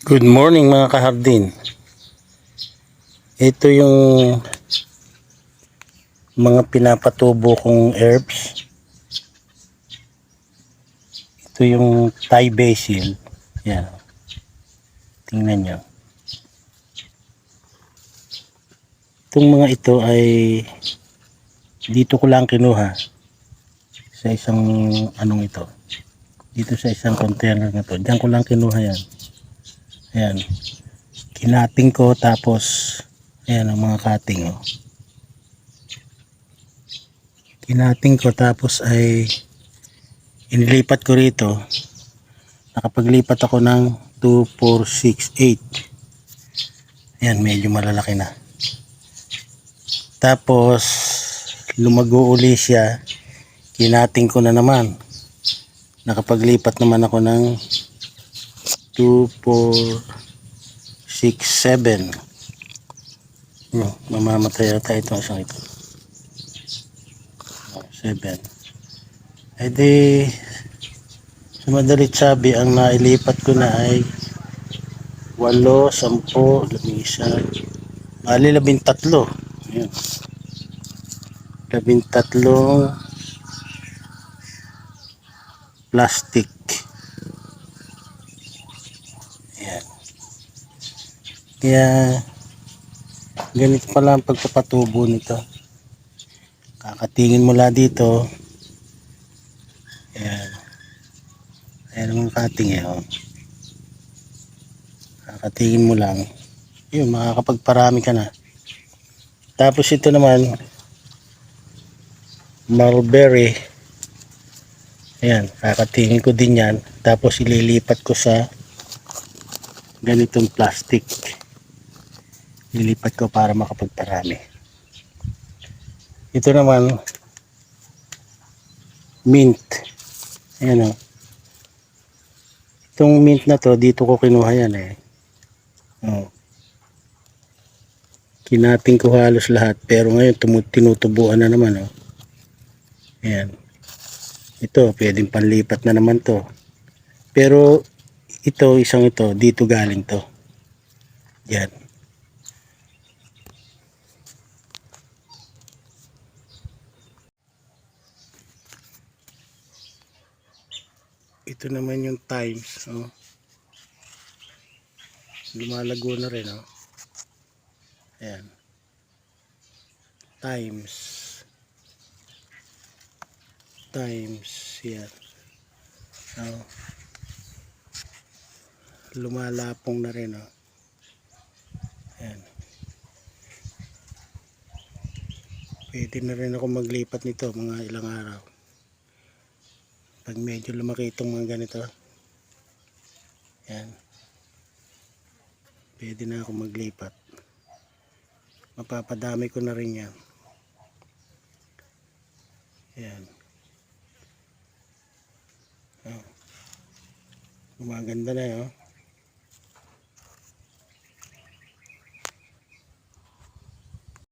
Good morning mga kahardin. Ito yung mga pinapatubo kong herbs. Ito yung Thai basil. Yan. Tingnan nyo. Itong mga ito ay dito ko lang kinuha sa isang anong ito. Dito sa isang container na to. Diyan ko lang kinuha yan. Ayan. Kinating ko tapos ayan ang mga cutting. Oh. Kinating ko tapos ay inilipat ko rito. Nakapaglipat ako ng 2, 4, 6, 8. Ayan, medyo malalaki na. Tapos lumago uli siya. Kinating ko na naman. Nakapaglipat naman ako ng 2, 4, 6, 7. Mamamatay yata itong isang ito. 7. E di sa madalit sabi, ang nailipat ko na ay 8, 10, 11, 13. Ayan. 13 plastic. Ayan. Kaya ganito pala ang pagpapatubo nito. Kakatingin mula dito. Ayan. Ayan ang cutting oh. Kakatingin mo lang. Yun, makakapagparami ka na. Tapos ito naman mulberry. Ayan, kakatingin ko din yan. Tapos ililipat ko sa ganitong plastic. Lilipat ko para makapagparami. Ito naman mint. Ayan o. Itong mint na to, dito ko kinuha yan eh. Oh. Kinating ko halos lahat. Pero ngayon tinutubuan na naman oh. Ayan. Ito, pwedeng panlipat na naman to. Pero ito, isang ito, dito galing to. Yan. Ito naman yung times. Oh. Lumalago na rin. Oh. Ayan. Times. Yan. Oh. Lumalapong na rin. Oh. Ayan. Pwede na rin ako maglipat nito mga ilang araw. Pag medyo lumaki itong mga ganito. Ayan. Pwede na ako maglipat. Mapapadami ko na rin yan. Ayan. Oh. Gumaganda na yun. Oh.